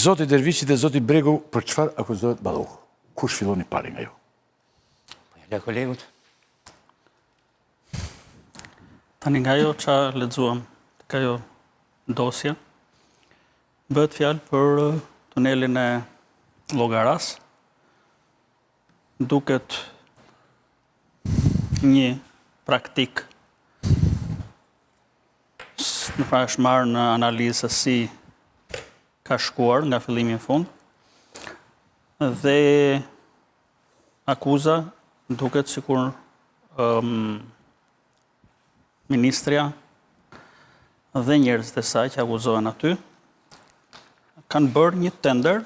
Zoti Derviqi dhe Zoti Bregu, për çfarë akuzohet Balloku? Kush filloni pari nga ju? Ja, kolegut. Tani nga jo që lexuam, ka jo dosja, bëhet fjalë për tunelin e Llogaras, duket një praktik në pra është marrë në analizë si ka shkuar nga fillimi në fund, dhe akuza duket sikur ministrja dhe njerëzit e saj që akuzohen aty kanë bërë një tender,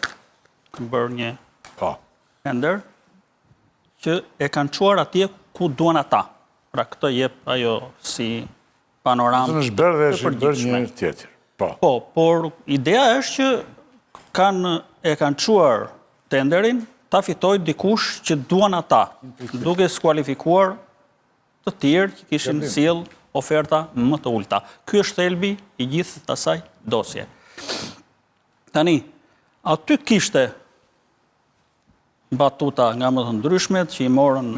që e kanë çuar atje ku duan ata. Pra këtë jep ajo si panoramë. Në është bërë dhe është bërë një tjetër. Po, por ideja është që e kanë çuar tenderin ta fitoj dikush që duan ata, duke skualifikuar të tjerë që kishin sjell oferta më të ulta. Ky është thelbi i gjithë asaj dosje. Tani, aty kishte batuta nga më të ndryshmet që i morën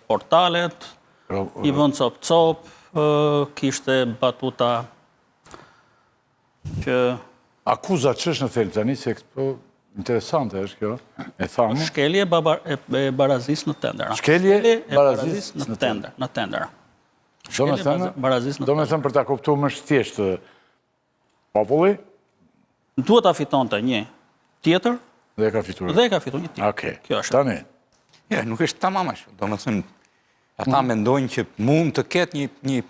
portalet, i vënë cop-cop, kishte batuta që... Akuza që është në thelb tani, se interesante është kjo, e thamë. Shkelje e barazis në tender. Shkelje e barazis në tender. Do me thënë për ta kuptuar më thjeshtë populli? Duhet ta fitonte një tjetër, dhe ka fituar një tjetër. Okej, tani. Ja, nuk është tamam ashtu. Do me thënë, ata mendojnë që mund të ketë një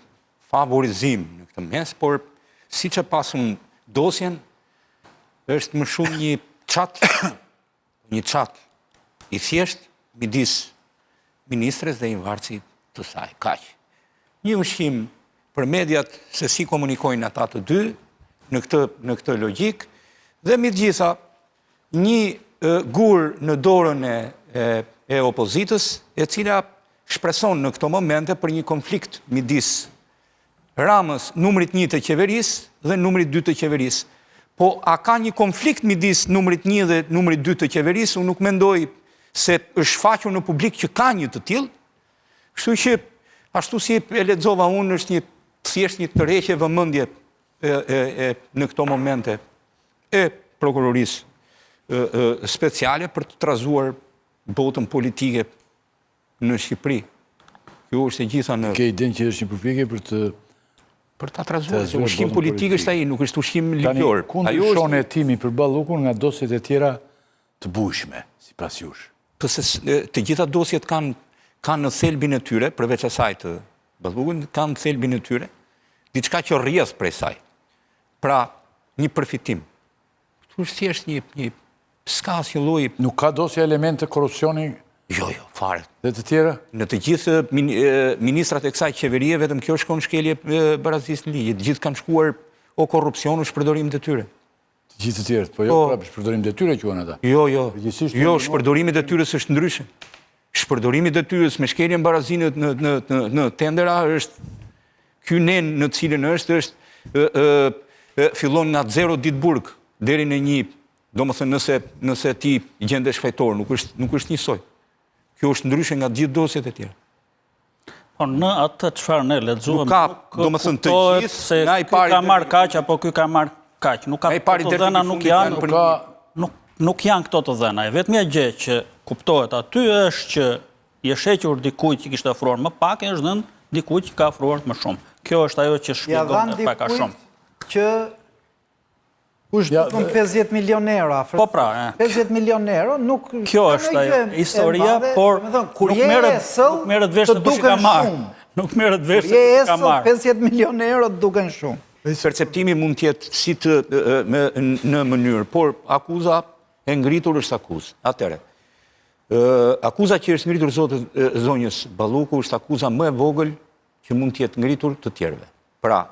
favorizim në këtë mes, por si që pasun dosjen, është më shumë një çat i thjesht midis ministres dhe i varësit të saj. Kaq. Një ushqim për mediat se si komunikojnë ata të dy në këtë logjik, dhe midis gjitha një gur në dorën e opozitës, e cila shpreson në këto momente për një konflikt midis Ramës, numrit 1 të qeverisë dhe numrit 2 të qeverisë. Po a ka një konflikt midis numrit 1 dhe numrit 2 të qeverisë? Unë nuk mendoj se është faqur në publik që ka një të tillë. Kështu që ashtu si e lexova unë, është thjesht një tërheqje vëmendje në këto momente e prokurorisë speciale për të trazuar botën politike në Shqipëri. Kjo është e gjitha në... Ke idenë që është një përpjekje për ta trazuar. Ushqim politik është ai, nuk është ushqim ligjor. Ku ndryshon hetimi për Ballukun nga dosjet e tjera të bujshme, sipas jush? Të gjitha dosjet kanë në thelbin e tyre, përveç asaj të Ballukut, kanë në thelbin e tyre diçka që rrjedh prej saj. Pra, një përfitim. Këtu është thjesht një s'ka asnjë lloj. Nuk ka dosje element të korrupsioni? Jo, fare. Dhe të tjera? Në të gjithë ministrat e kësaj qeverie, vetëm kjo shkon shkelje barazisë në ligjit. Gjithë kanë shkuar o korrupsion o shpërdorimet e tyre. Të gjithë të tjerët, po jo prapë shpërdorimet e tyre quhen ata. Jo, shpërdorimet e tyre është ndryshe. Shpërdorimet e tyre me shkeljen barazinë në tendera është ky nen në cilën është fillon nga 0 Ditburg deri në 1, domethënë nëse ti gjendesh fajtor, nuk është njësoj. Kjo është ndryshe nga gjithë dosjet e tjera. Po në atë çfarë ne lexuam, domethënë të gjithë se ky ka marrë kaq apo ky ka marrë kaq. Nuk ka këto të dhëna, nuk janë këto të dhëna. Vetmja gjë që kuptohet aty është që i shequr dikujt që kishte ofruar më pak, është dhënë dikujt që ka ofruar më shumë. Kjo është ajo që shpjegon pak a shumë. Që kush do 50 milion euro. Po pra, 50 milion euro nuk... Kjo është ajo historia, por nuk merret vesh të kush ka marrë. Nuk merret vesh të kush ka marrë. 50 milion euro të duken shumë. Perceptimi mund të jetë si në mënyrë, por akuza e ngritur është akuzë. Atëre, akuza që është ngritur zonjës Balluku është akuza më e vogël që mund të jetë ngritur të tjerëve. Pra,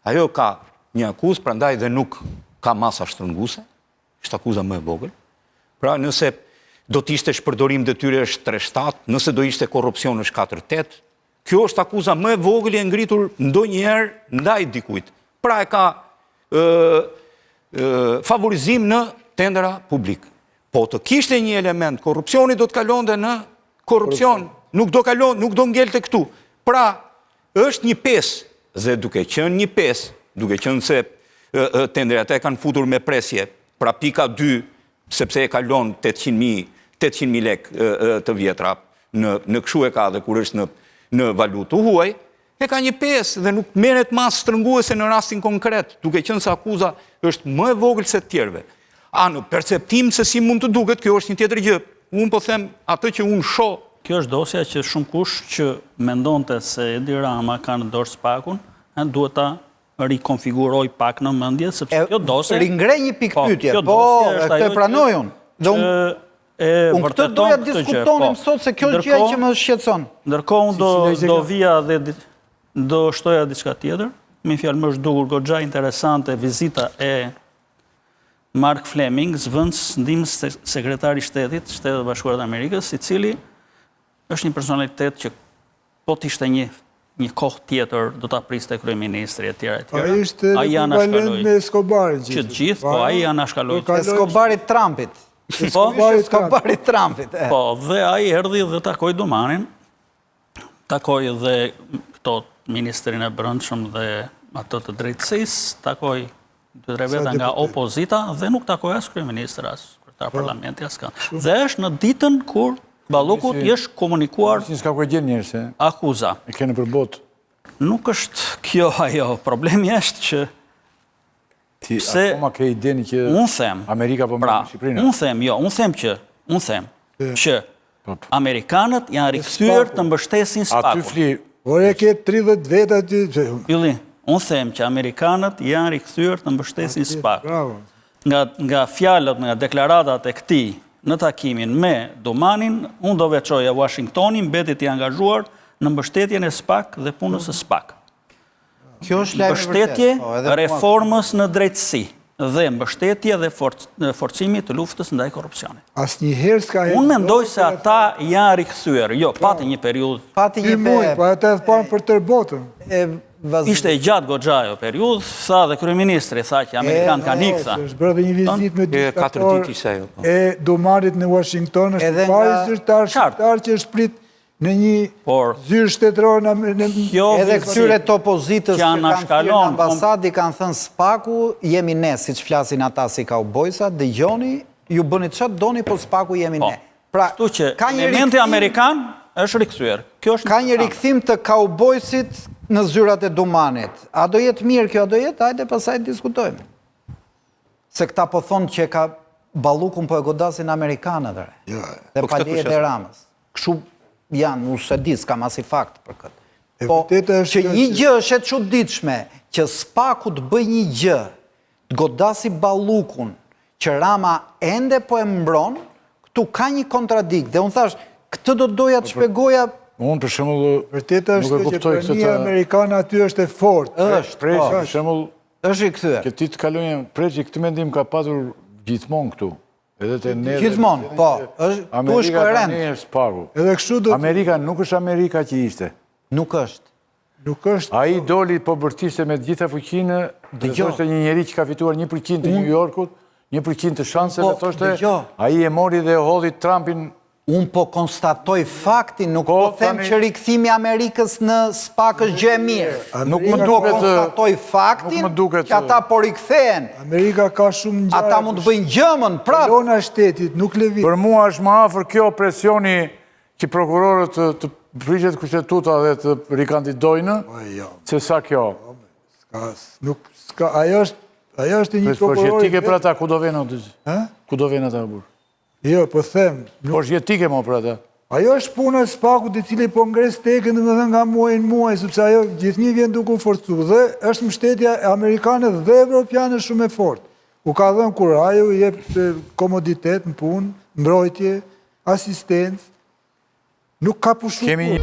ajo ka një akuzë, prandaj dhe nuk ka masa shtrënguese, është akuza më e vogël. Pra, nëse do të ishte shpërdorim detyre është 3-7, nëse do ishte korrupsion është 4-8, kjo është akuza më e vogël e ngritur ndonjëherë ndaj dikujt. Pra e ka favorizim në tendera publik. Po të kishte një element, korrupsioni do të kalonte në korrupsion, nuk do ngelte këtu. Pra, është një pesë, dhe duke qenë një pesë, duke qenë se tenderat e kanë futur me presje, pra pika 2, sepse e kalon 800.000 lek të vjetra, në këshu e ka dhe kur është në valutë huaj, e ka një pesë dhe nuk merret mas shtrënguese në rastin konkret, duke qenë se akuza është më e vogël se të tjerëve. A në perceptim se si mund të duket, kjo është një tjetër gjë. Unë po them atë që unë shoh. Kjo është dosja që shumë kush që mendonte se Edi Rama ka në dorë SPAK-un, duhet ta rikonfiguroj pak në mendje, sepse kjo dosje ringre një pikë pyetje, po këtë pranoj unë. Unë këtë doja të diskutonim sot se kjo është gjë që më shqetëson. Ndërkohë unë do vija dhe do shtoja diçka tjetër. Me fjalë më është dukur goxha interesante vizita e Mark Fleming, zëvendës ndihmës sekretari i Shtetit të Bashkuara të Amerikës, i cili është një personalitet që po të ishte një kohë tjetër do ta priste kryeministri e tjera e tjera. Ai ishte ekuivalent me Escobarin. Që të gjithë, po ai anashkaloi. Escobarit Trumpit. Escobarit Trumpit. Po, dhe ai erdhi dhe takoi Dumanin, takoi dhe këto ministrin e brendshëm dhe ato të drejtësisë, takoi 2-3 veta nga opozita dhe nuk takoi as kryeministër, as kryetar parlamenti, as kënd. Dhe është në ditën kur Ballukut është komunikuar akuza. E kene për botë. Nuk është kjo ajo. Problemi është që pse unë them Amerika po merr Shqipërinë. Unë them që amerikanët janë rikthyer të mbështesin SPAK-un. Por e ke 30 veta aty. Ylli, unë them që amerikanët janë rikthyer të mbështesin SPAK-un. Nga fjalët, nga deklaratat e këtij në takimin me Dumanin, unë do veçoja Washingtonin, mbetet i angazhuar në mbështetjen e SPAK dhe punës së SPAK. Kjo është lajm mbështetje reformës në drejtësi dhe mbështetje dhe forcimi të luftës ndaj korrupsionit. Asnjëherë s'ka. Unë mendoj se ata janë rikthyer, jo, pati një periudhë. Pati një muaj, po ata e pan për tërë botën. Ishte e gjatë goxha ajo periudhë, tha dhe kryeministri tha që amerikanët kanë ikë, tha. Është bërë dhe një vizitë me diktator e Dumarit në Washington, është pari zyrtar shqiptar që është prit në një zyrë shtetëror edhe këtyre të opozitës që kanë thënë në ambasadi kanë thënë SPAK-u jemi ne, siç flasin ata si kaubojsa, dëgjoni, ju bëni çfarë doni, po SPAK-u jemi ne. Pra, kështu që elementi amerikan është rikthyer. Ka një rikthim të kaubojsit në zyrat e Dumanit. A do jetë mirë kjo, a do jetë? Hajde pasaj diskutojmë. Se këta po thonë që ka Ballukun po e godasin amerikanët dhe paljet e Ramës. Kështu janë, nuk se di, s'kam as i fakt për këtë. Po, që një gjë është e çuditshme, që SPAK-u të bëj një gjë, të godasi Ballukun, që Rama ende po e mbron, këtu ka një kontradikt. Dhe unë thash, këtë do doja të shpegoja. Unë për shembull vërtet është që prania amerikane aty është e fortë. Është, për shembull, është i kthyer. Që ti të kalojë preçi këtë mendim ka pasur gjithmonë këtu. Edhe te ne. Gjithmonë, po. Tu është koherent. Edhe kështu do. Amerika nuk është Amerika që ishte. Nuk është. Nuk është. Ai doli po bërtiste me të gjitha fuqinë, thoshte një njerëz që ka fituar 1% të New Yorkut, 1% të shanseve, thoshte. Ai e mori dhe e hodhi Trumpin. Unë po konstatoj faktin, nuk po them që rikthimi Amerikës në SPAK është gjë e mirë. Nuk më duket konstatoj faktin që ata po rikthehen. Amerika ka shumë ngjarje. Ata mund të bëjnë gjëmën prapë. Kolona e shtetit nuk lëviz. Për mua është më afër kjo presioni që prokurorët të prishet kushtetuta dhe të rikandidojnë, se sa kjo. Ajo është një prokuror. Po jetike për ata, ku do vjen aty? Ku do vjen ata burr? Jo, po them. Po është jetike më për ata. Ajo është puna e SPAK-ut i cili po ngres tekën domethënë nga muaj në muaj, sepse ajo gjithnjë vjen duke u forcuar dhe është mbështetja e amerikanëve dhe evropiane shumë e fortë. U ka dhënë kuraj, u jep komoditet në punë, mbrojtje, asistencë. Nuk ka pushuar.